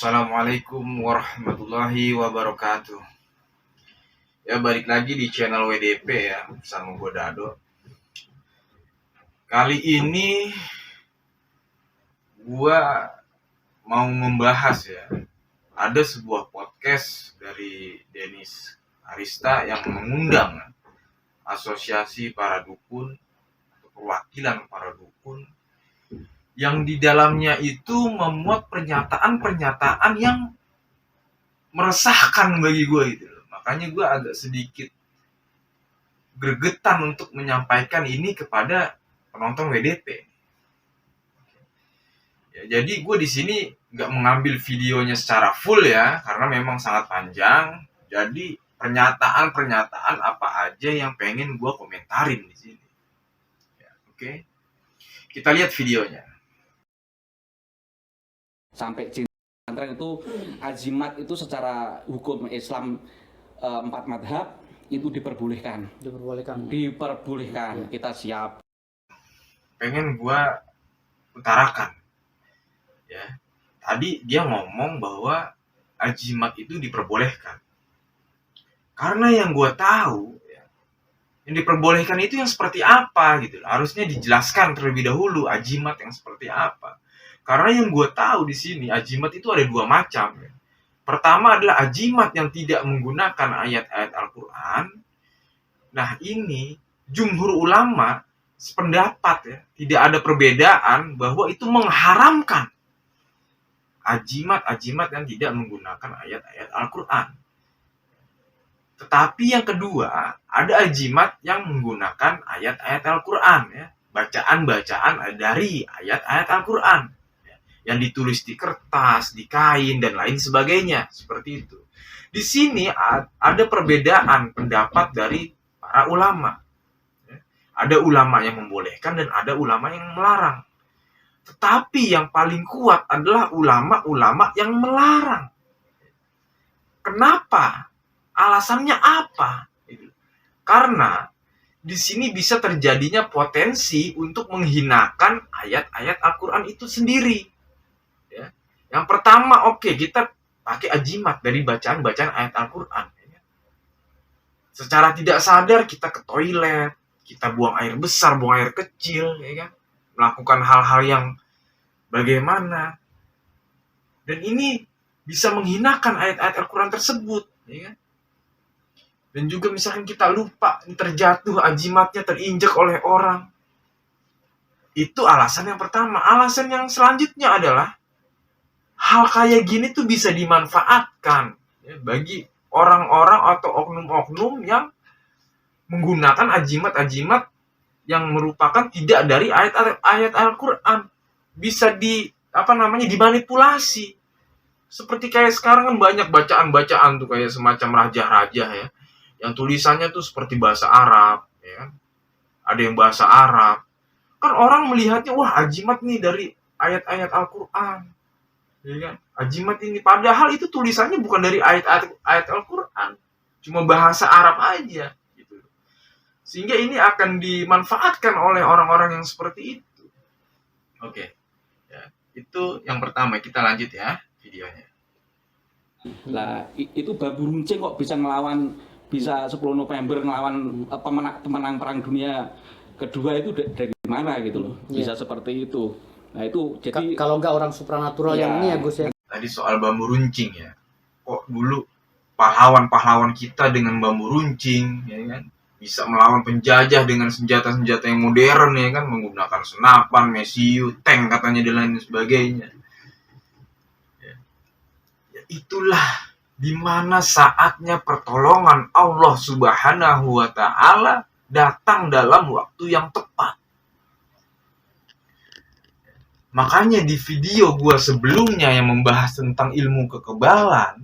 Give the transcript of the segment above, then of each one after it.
Assalamualaikum warahmatullahi wabarakatuh. Ya, balik lagi di channel WDP ya, sama gue Dado. Kali ini gue mau membahas ya, ada sebuah podcast dari Denis Arista yang mengundang asosiasi para dukun, perwakilan para dukun, yang di dalamnya itu memuat pernyataan-pernyataan yang meresahkan bagi gue gitu. Makanya gue agak sedikit gregetan untuk menyampaikan ini kepada penonton WDP. Ya, jadi gue di sini nggak mengambil videonya secara full ya, karena memang sangat panjang. Jadi pernyataan-pernyataan apa aja yang pengen gue komentarin di sini. Ya, oke, kita lihat videonya. Sampai pesantren itu azimat itu secara hukum Islam 4 madhab itu diperbolehkan. Kita siap. Pengen gue utarakan ya, tadi dia ngomong bahwa azimat itu diperbolehkan, karena yang gue tahu ya, yang diperbolehkan itu yang seperti apa gitu. Harusnya dijelaskan terlebih dahulu azimat yang seperti apa. Karena yang gue tahu di sini azimat itu ada dua macam ya. Pertama adalah azimat yang tidak menggunakan ayat-ayat Al-Quran. Nah ini jumhur ulama sependapat ya, tidak ada perbedaan bahwa itu mengharamkan ajimat yang tidak menggunakan ayat-ayat Al-Quran. Tetapi yang kedua, ada ajimat yang menggunakan ayat-ayat Al-Quran ya, bacaan-bacaan dari ayat-ayat Al-Quran ya, yang ditulis di kertas, di kain dan lain sebagainya, seperti itu. Di sini ada perbedaan pendapat dari para ulama. Ada ulama yang membolehkan dan ada ulama yang melarang. Tetapi yang paling kuat adalah ulama-ulama yang melarang. Kenapa? Alasannya apa? Karena di sini bisa terjadinya potensi untuk menghinakan ayat-ayat Al-Quran itu sendiri. Ya. Yang pertama, kita pakai ajimat dari bacaan-bacaan ayat Al-Quran. Secara tidak sadar kita ke toilet, kita buang air besar, buang air kecil, ya kan? Melakukan hal-hal yang bagaimana. Dan ini bisa menghinakan ayat-ayat Al-Quran tersebut, ya kan? Dan juga misalkan kita lupa, terjatuh ajimatnya, terinjak oleh orang. Itu alasan yang pertama. Alasan yang selanjutnya adalah hal kayak gini tuh bisa dimanfaatkan ya, bagi orang-orang atau oknum-oknum yang menggunakan ajimat-ajimat yang merupakan tidak dari ayat-ayat Al-Quran. Bisa dimanipulasi. Seperti kayak sekarang kan banyak bacaan-bacaan tuh kayak semacam raja-raja ya, yang tulisannya tuh seperti bahasa Arab ya kan? Ada yang bahasa Arab. Kan orang melihatnya, wah ajimat nih dari ayat-ayat Al-Quran. Ya kan? Ajimat ini padahal itu tulisannya bukan dari ayat Al-Quran. Cuma bahasa Arab aja gitu. Sehingga ini akan dimanfaatkan oleh orang-orang yang seperti itu. Oke. Ya, itu yang pertama. Kita lanjut ya videonya. Lah itu babu runcing kok bisa ngelawan, bisa 10 November ngelawan pemenang perang dunia kedua itu dari mana gitu loh. Bisa seperti itu. Nah itu jadi kalau nggak orang supranatural yang ini ya Gus ya. Tadi soal bambu runcing ya. Kok dulu pahlawan-pahlawan kita dengan bambu runcing ya kan bisa melawan penjajah dengan senjata-senjata yang modern ya kan, menggunakan senapan, mesiu, tank katanya dan lain sebagainya. Ya, itulah dimana saatnya pertolongan Allah Subhanahu wa Ta'ala datang dalam waktu yang tepat. Makanya di video gue sebelumnya yang membahas tentang ilmu kekebalan,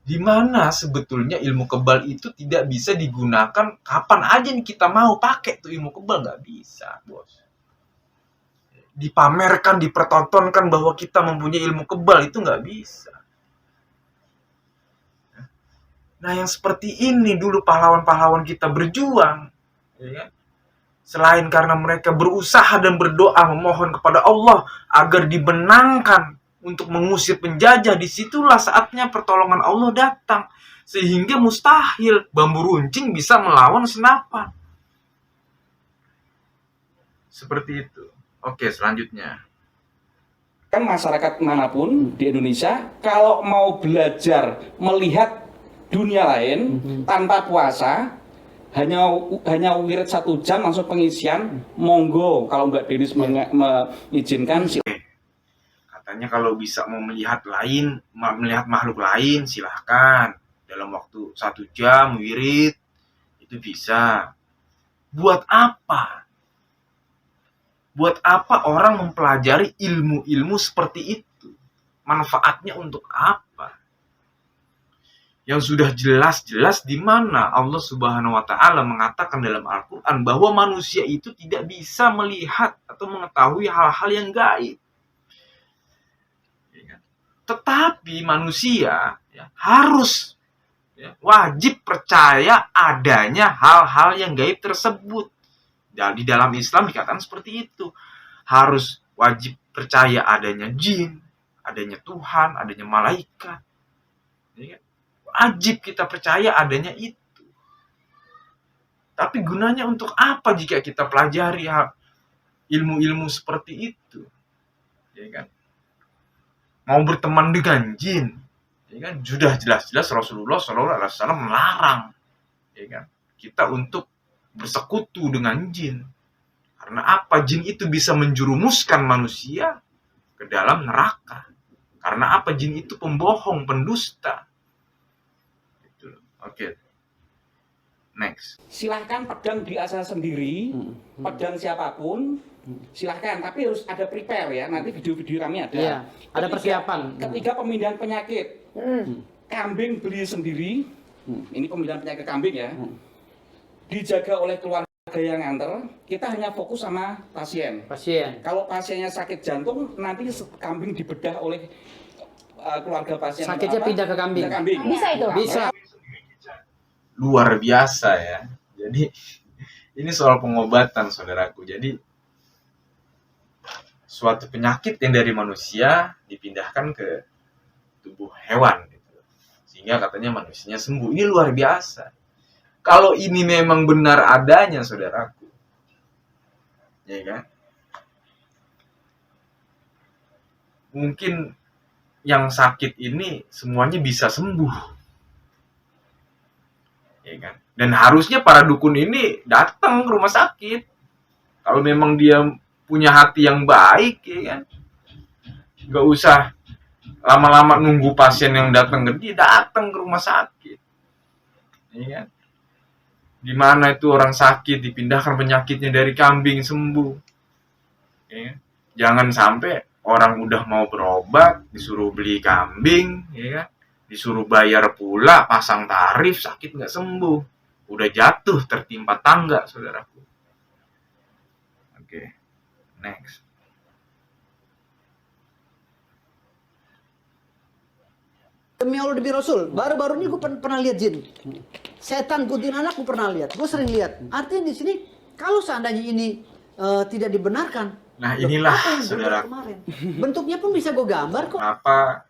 di mana sebetulnya ilmu kebal itu tidak bisa digunakan kapan aja nih kita mau pakai tuh ilmu kebal, nggak bisa bos. Dipamerkan, dipertontonkan bahwa kita mempunyai ilmu kebal itu nggak bisa. Nah yang seperti ini dulu pahlawan-pahlawan kita berjuang, ya kan? Selain karena mereka berusaha dan berdoa memohon kepada Allah agar dibenangkan untuk mengusir penjajah, disitulah saatnya pertolongan Allah datang. Sehingga mustahil bambu runcing bisa melawan senapan. Seperti itu. Oke, selanjutnya. Kan masyarakat manapun di Indonesia kalau mau belajar melihat dunia lain tanpa puasa, hanya wirid 1 jam langsung pengisian, monggo kalau Mbak Denis mengizinkan. Katanya kalau bisa mau melihat makhluk lain, silahkan dalam waktu 1 jam wirid itu bisa. Buat apa? Buat apa orang mempelajari ilmu-ilmu seperti itu? Manfaatnya untuk apa? Yang sudah jelas-jelas di mana Allah Subhanahu wa taala mengatakan dalam Al-Qur'an bahwa manusia itu tidak bisa melihat atau mengetahui hal-hal yang gaib. Tetapi manusia harus wajib percaya adanya hal-hal yang gaib tersebut. Di dalam Islam dikatakan seperti itu. Harus wajib percaya adanya jin, adanya Tuhan, adanya malaikat. Wajib kita percaya adanya itu. Tapi gunanya untuk apa jika kita pelajari ilmu-ilmu seperti itu? Ya kan? Mau berteman dengan jin, ya kan? Sudah jelas-jelas Rasulullah SAW melarang, ya kan? Kita untuk bersekutu dengan jin. Karena apa? Jin itu bisa menjerumuskan manusia ke dalam neraka. Karena apa? Jin itu pembohong, pendusta. Oke. Next. Silahkan pedang diasah sendiri, pedang siapapun, silahkan. Tapi harus ada prepare ya. Nanti video-video kami ada. Iya, ada persiapan. Ketika pemindahan penyakit, kambing beli sendiri. Ini pemindahan penyakit kambing ya. Dijaga oleh keluarga yang nganter, kita hanya fokus sama pasien. Kalau pasiennya sakit jantung, nanti kambing dibedah oleh keluarga pasien. Sakitnya pindah ke kambing. Bisa itu? Bisa. Luar biasa ya. Jadi ini soal pengobatan, saudaraku. Jadi suatu penyakit yang dari manusia dipindahkan ke tubuh hewan gitu. Sehingga katanya manusianya sembuh. Ini luar biasa. Kalau ini memang benar adanya, saudaraku, ya kan? Mungkin yang sakit ini semuanya bisa sembuh, ya kan? Dan harusnya para dukun ini datang ke rumah sakit. Kalau memang dia punya hati yang baik, ya kan? Gak usah lama-lama nunggu pasien yang datang ke dia, datang ke rumah sakit, ya kan? Di mana itu orang sakit dipindahkan penyakitnya dari kambing sembuh. Ya. Jangan sampai orang udah mau berobat disuruh beli kambing, ya kan? Disuruh bayar pula, pasang tarif, sakit nggak sembuh, udah jatuh tertimpa tangga, saudaraku. Oke, next. Demi Allah demi Rasul, baru-baru ini gue pernah lihat jin. Setan kuntilanak gue pernah lihat, gue sering lihat. Artinya di sini kalau seandainya ini tidak dibenarkan, Nah inilah apa yang gue lihat saudara, kemarin? Bentuknya pun bisa gue gambar kok. kenapa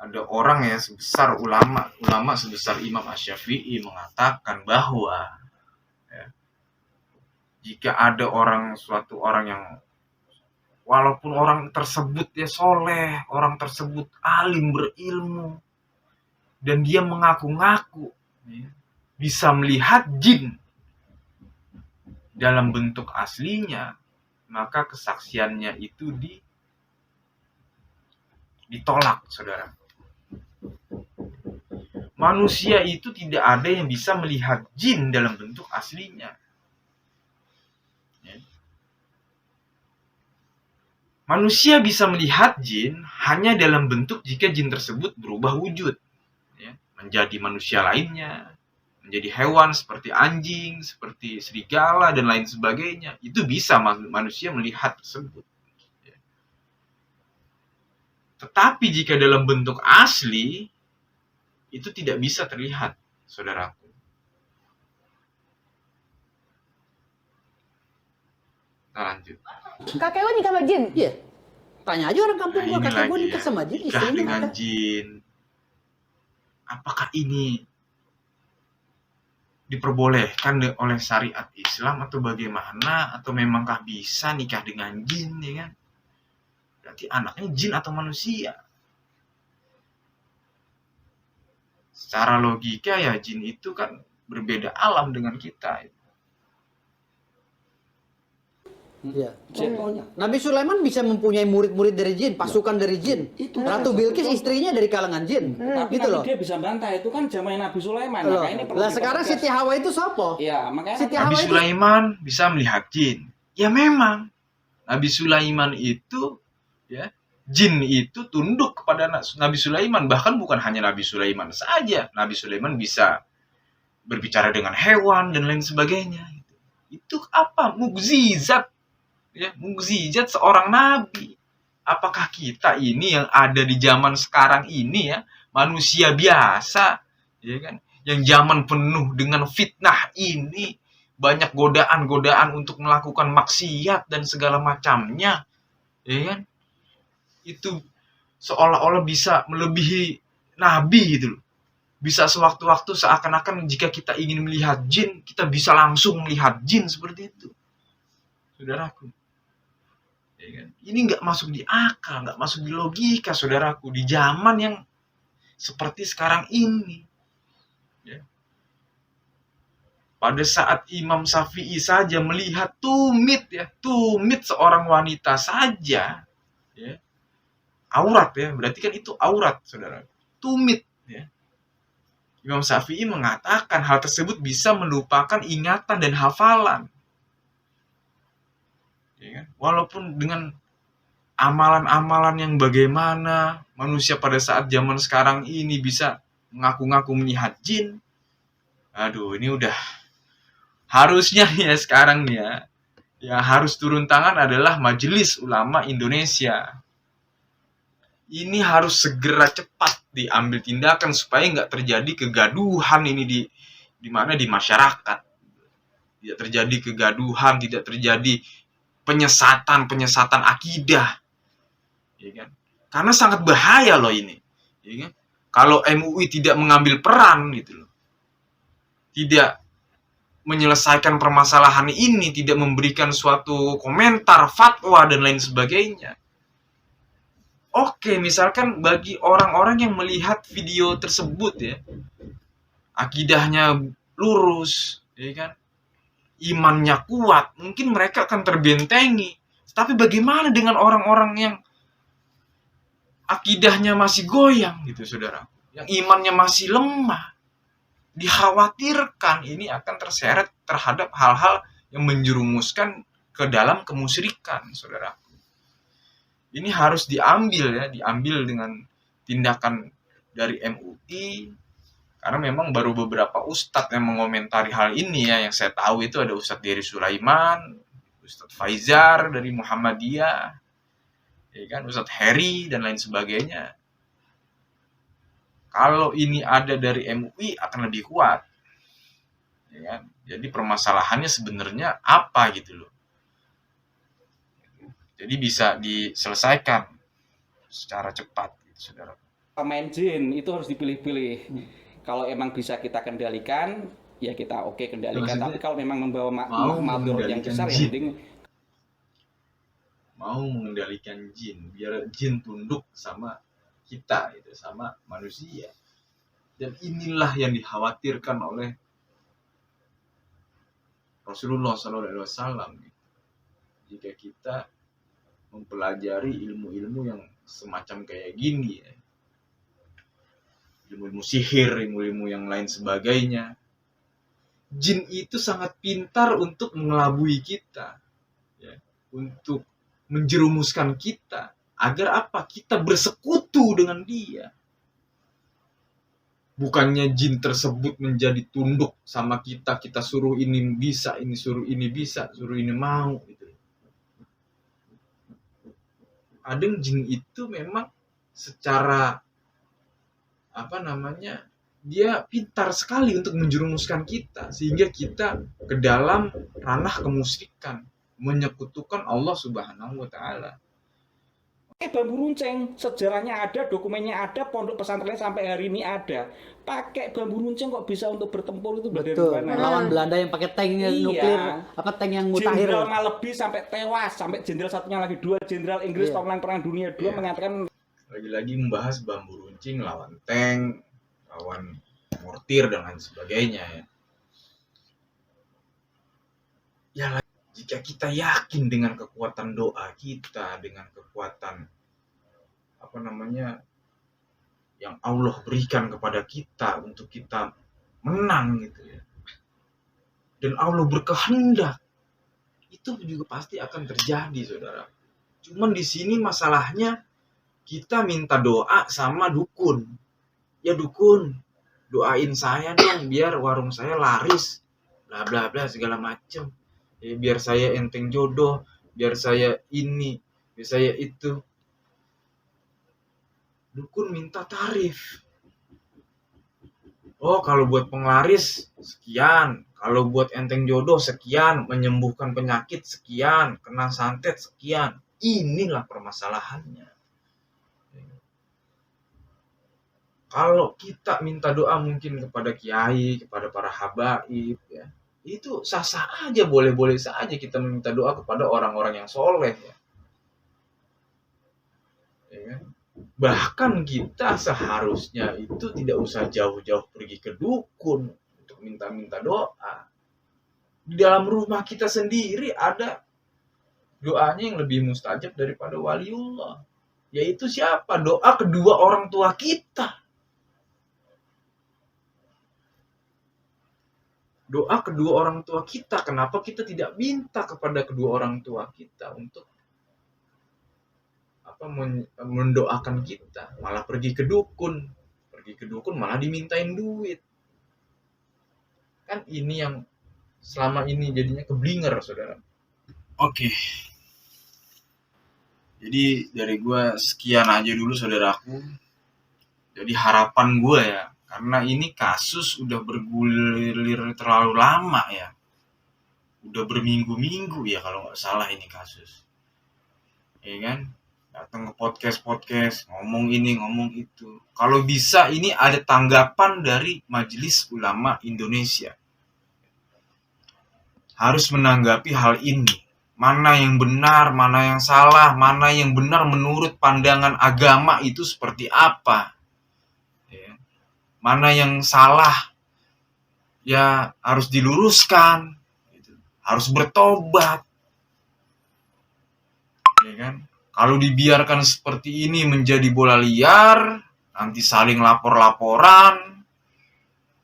ada orang ya sebesar ulama sebesar Imam Asy-Syafi'i mengatakan bahwa ya, jika ada suatu orang yang walaupun orang tersebut ya soleh, orang tersebut alim berilmu, dan dia mengaku-ngaku ya, bisa melihat jin dalam bentuk aslinya, maka kesaksiannya itu ditolak, saudara. Manusia itu tidak ada yang bisa melihat jin dalam bentuk aslinya. Manusia bisa melihat jin hanya dalam bentuk jika jin tersebut berubah wujud, ya, menjadi manusia lainnya, menjadi hewan seperti anjing, seperti serigala, dan lain sebagainya. Itu bisa manusia melihat tersebut. Ya. Tetapi jika dalam bentuk asli, itu tidak bisa terlihat, saudaraku. Kita lanjut. Kakek lu nikah sama jin? Iya. Tanya aja orang kampung Nah, gua, ini kakek gua lagi nikah ya, sama jin, nikah istrinya dengan ada. jin. Apakah ini diperbolehkan oleh syariat Islam atau bagaimana? Atau memangkah bisa nikah dengan jin, ya kan? Berarti anaknya jin atau manusia? Secara logika ya jin itu kan berbeda alam dengan kita. Ya. Contohnya. Nabi Sulaiman bisa mempunyai murid-murid dari jin, pasukan dari jin. Itu Ratu salah Bilqis satu istrinya dari kalangan jin. Tapi Gitu nanti loh. dia bisa bantah, itu kan zaman Nabi Sulaiman. Loh. Makanya ini perlu Lah sekarang dipertegas. Siti Hawa itu sopo? Iya, makanya Siti Nabi Hawa itu Sulaiman bisa melihat jin. Ya memang Nabi Sulaiman itu ya jin itu tunduk kepada Nabi Sulaiman. Bahkan bukan hanya Nabi Sulaiman saja. Nabi Sulaiman bisa berbicara dengan hewan dan lain sebagainya. Itu apa? Mukjizat. Ya, mukjizat seorang nabi. Apakah kita ini yang ada di zaman sekarang ini ya, manusia biasa, ya kan? Yang zaman penuh dengan fitnah ini, banyak godaan-godaan untuk melakukan maksiat dan segala macamnya, ya kan? Itu seolah-olah bisa melebihi nabi gitu loh. Bisa sewaktu-waktu seakan-akan jika kita ingin melihat jin, kita bisa langsung melihat jin seperti itu. Saudaraku. Ya kan? Ini nggak masuk di akal, nggak masuk di logika, saudaraku. Di zaman yang seperti sekarang ini. Ya. Pada saat Imam Syafi'i saja melihat tumit seorang wanita saja, ya, aurat ya, berarti kan itu aurat, saudara. Tumit, ya. Imam Syafi'i mengatakan hal tersebut bisa melupakan ingatan dan hafalan. Ya kan? Walaupun dengan amalan-amalan yang bagaimana manusia pada saat zaman sekarang ini bisa mengaku-ngaku melihat jin. Aduh, ini udah harusnya ya sekarang ya harus turun tangan adalah Majelis Ulama Indonesia. Ini harus segera cepat diambil tindakan supaya nggak terjadi kegaduhan ini di mana di masyarakat. Tidak terjadi kegaduhan, tidak terjadi penyesatan akidah, ya kan? Karena sangat bahaya loh ini, ya kan? Kalau MUI tidak mengambil peran gitu loh, tidak menyelesaikan permasalahan ini, tidak memberikan suatu komentar, fatwa dan lain sebagainya. Oke, misalkan bagi orang-orang yang melihat video tersebut ya, akidahnya lurus, ya kan? Imannya kuat, mungkin mereka akan terbentengi. Tapi bagaimana dengan orang-orang yang akidahnya masih goyang gitu, saudara? Yang imannya masih lemah. Dikhawatirkan ini akan terseret terhadap hal-hal yang menjerumuskan ke dalam kemusyrikan, saudara. Ini harus diambil dengan tindakan dari MUI. Karena memang baru beberapa ustadz yang mengomentari hal ini ya. Yang saya tahu itu ada Ustadz Dery Sulaiman, Ustadz Faizar dari Muhammadiyah, ya kan, Ustadz Heri dan lain sebagainya. Kalau ini ada dari MUI akan lebih kuat, ya kan? Jadi permasalahannya sebenarnya apa gitu loh. Jadi bisa diselesaikan secara cepat, gitu, saudara. pemain jin itu harus dipilih-pilih. Kalau emang bisa kita kendalikan, ya kita kendalikan. Maksudnya, tapi kalau memang membawa mau madorot yang mengendalikan besar, jin. yang penting Mau mengendalikan jin, biar jin tunduk sama kita, gitu, sama manusia. Dan inilah yang dikhawatirkan oleh Rasulullah SAW. Jika kita mempelajari ilmu-ilmu yang semacam kayak gini ya, ilmu-ilmu sihir, ilmu-ilmu yang lain sebagainya, jin itu sangat pintar untuk mengelabui kita, ya, untuk menjerumuskan kita agar apa? Kita bersekutu dengan dia. Bukannya jin tersebut menjadi tunduk sama kita, kita suruh ini bisa, ini suruh ini bisa, suruh ini mau gitu. Kadang jin itu memang secara dia pintar sekali untuk menjerumuskan kita sehingga kita ke dalam ranah kemusyrikan, menyekutukan Allah Subhanahu wa taala. bambu runcing, sejarahnya ada, dokumennya ada, pondok pesantrennya sampai hari ini ada. Pakai bambu runcing kok bisa untuk bertempur itu dari Betul. mana? Lawan Belanda yang pakai tank Iya. nuklir, apa tank yang mutakhir. Jenderal Maleby sampai tewas, sampai jenderal satunya lagi, 2 jenderal Inggris Iya. pemenang Perang Dunia II mengatakan Lagi-lagi membahas bambu runcing lawan tank, lawan mortir dan lain sebagainya ya. Ya, jika kita yakin dengan kekuatan doa kita, dengan kekuatan yang Allah berikan kepada kita untuk kita menang gitu ya. Dan Allah berkehendak, itu juga pasti akan terjadi, saudara. Cuman di sini masalahnya kita minta doa sama dukun. Ya dukun, doain saya dong biar warung saya laris, bla bla bla segala macem. Ya, biar saya enteng jodoh, biar saya ini, biar saya itu. Dukun minta tarif. Oh, kalau buat penglaris sekian, kalau buat enteng jodoh sekian, menyembuhkan penyakit sekian, kena santet sekian. Inilah permasalahannya. Kalau kita minta doa mungkin kepada kiai, kepada para habaib ya, itu sah-sah aja, boleh-boleh saja kita meminta doa kepada orang-orang yang soleh ya. Ya kan? Bahkan kita seharusnya itu tidak usah jauh-jauh pergi ke dukun untuk minta-minta doa. Di dalam rumah kita sendiri ada doanya yang lebih mustajab daripada waliullah. Yaitu siapa? Doa kedua orang tua kita. Doa kedua orang tua kita. Kenapa kita tidak minta kepada kedua orang tua kita untuk mendoakan kita, malah pergi ke dukun malah dimintain duit. Kan ini yang selama ini jadinya keblinger, saudara. Oke. Jadi dari gue sekian aja dulu, saudaraku. Jadi harapan gue ya, karena ini kasus udah bergulir terlalu lama ya, udah berminggu-minggu ya kalau nggak salah ini kasus, ya kan? Datang ke podcast ngomong ini ngomong itu. Kalau bisa ini ada tanggapan dari Majelis Ulama Indonesia, harus menanggapi hal ini. Mana yang benar, mana yang salah, mana yang benar menurut pandangan agama itu seperti apa ya. Mana yang salah ya harus diluruskan gitu. Harus bertobat ya kan. Kalau dibiarkan seperti ini menjadi bola liar, nanti saling lapor-laporan,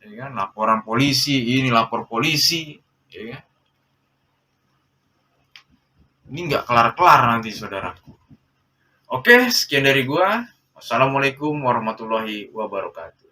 ya kan? Laporan polisi, ini lapor polisi, ya kan? Ini nggak kelar-kelar nanti, saudaraku. Oke, sekian dari gua. Wassalamualaikum warahmatullahi wabarakatuh.